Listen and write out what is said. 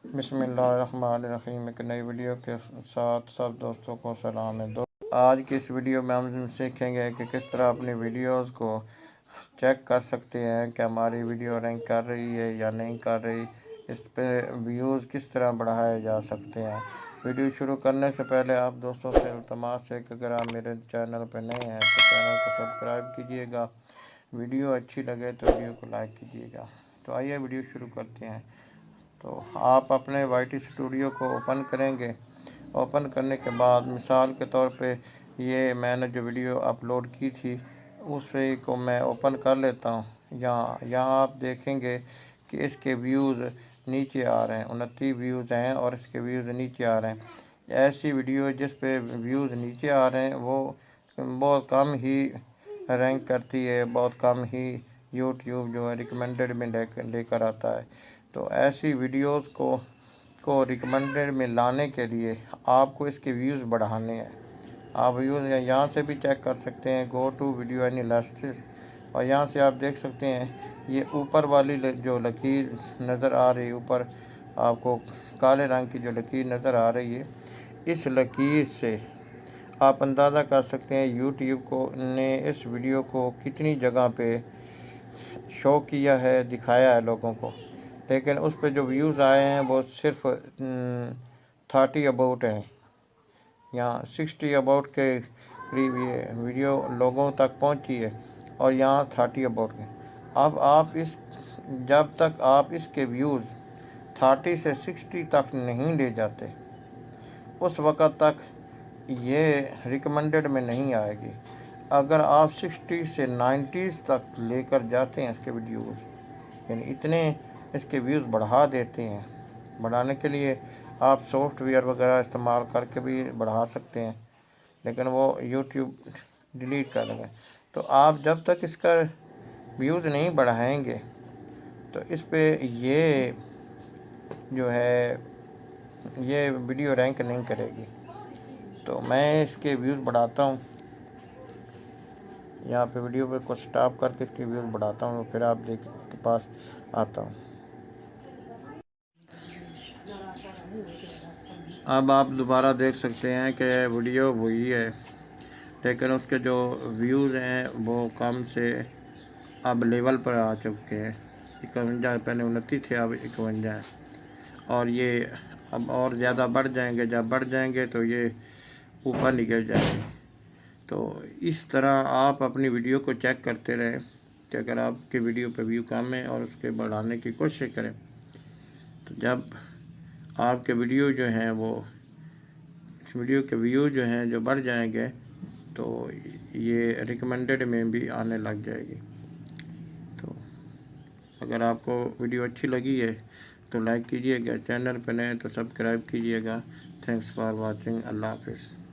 बिस्मिल्लाहिर्रहमानिर्रहीम। एक नई वीडियो के साथ सब दोस्तों को सलाम है। आज की इस वीडियो में हम सीखेंगे कि किस तरह अपनी वीडियोस को चेक कर सकते हैं कि हमारी वीडियो रैंक कर रही है या नहीं कर रही। इस पे व्यूज़ किस तरह बढ़ाए जा सकते हैं। वीडियो शुरू करने से पहले आप दोस्तों से इल्तमास है कि अगर आप मेरे चैनल पर नए हैं तो चैनल को सब्सक्राइब कीजिएगा। वीडियो अच्छी लगे तो वीडियो को लाइक कीजिएगा। तो आइए वीडियो शुरू करते हैं। तो आप अपने YT स्टूडियो को ओपन करेंगे। ओपन करने के बाद मिसाल के तौर पे ये मैंने जो वीडियो अपलोड की थी उसे को मैं ओपन कर लेता हूँ। यहाँ आप देखेंगे कि इसके व्यूज़ नीचे आ रहे हैं, 29 व्यूज़ हैं और इसके व्यूज़ नीचे आ रहे हैं। ऐसी वीडियो जिस पे व्यूज़ नीचे आ रहे हैं वो बहुत कम ही रैंक करती है, बहुत कम ही यूट्यूब जो है रिकमेंडेड में लेकर आता है। तो ऐसी वीडियोस को रिकमेंडेड में लाने के लिए आपको इसके व्यूज़ बढ़ाने हैं। आप व्यूज़ यहाँ से भी चेक कर सकते हैं, गो टू वीडियो एनालिसिस, और यहाँ से आप देख सकते हैं ये ऊपर वाली जो लकीर नज़र आ रही है, ऊपर आपको काले रंग की जो लकीर नज़र आ रही है, इस लकीर से आप अंदाज़ा कर सकते हैं यूट्यूब को ने इस वीडियो को कितनी जगह पे शो किया है, दिखाया है लोगों को। लेकिन उस पर जो व्यूज़ आए हैं वो सिर्फ 30 अबाउट हैं। यहाँ 60 अबाउट के करीब ये वीडियो लोगों तक पहुँची है और यहाँ 30 अबाउट के। अब आप जब तक आप इसके व्यूज़ 30 से 60 तक नहीं ले जाते उस वक़्त तक ये रिकमेंडेड में नहीं आएगी। अगर आप 60 से 90 तक लेकर जाते हैं इसके वीडियोज़, यानी इतने इसके व्यूज़ बढ़ा देते हैं। बढ़ाने के लिए आप सॉफ्टवेयर वगैरह इस्तेमाल करके भी बढ़ा सकते हैं, लेकिन वो यूट्यूब डिलीट कर देंगे। तो आप जब तक इसका व्यूज़ नहीं बढ़ाएंगे तो इस पे ये जो है ये वीडियो रैंक नहीं करेगी। तो मैं इसके व्यूज़ बढ़ाता हूँ, यहाँ पे वीडियो पे कुछ स्टॉप करके इसके व्यूज़ बढ़ाता हूँ, फिर आप के पास आता हूँ। अब आप दोबारा देख सकते हैं कि वीडियो वही है, लेकिन उसके जो व्यूज़ हैं वो कम से अब लेवल पर आ चुके हैं। 51 पहले 29 थे, अब 51 हैं और ये अब और ज़्यादा बढ़ जाएंगे। जब बढ़ जाएंगे तो ये ऊपर निकल जाएंगे। तो इस तरह आप अपनी वीडियो को चेक करते रहें कि अगर आपके वीडियो पे व्यू कम है और उसके बढ़ाने की कोशिश करें, तो जब आपके वीडियो जो हैं वो इस वीडियो के व्यू जो हैं जो बढ़ जाएंगे तो ये रिकमेंडेड में भी आने लग जाएगी। तो अगर आपको वीडियो अच्छी लगी है तो लाइक कीजिएगा, चैनल पर नए तो सब्सक्राइब कीजिएगा। Thanks for watching. अल्लाह हाफिज़।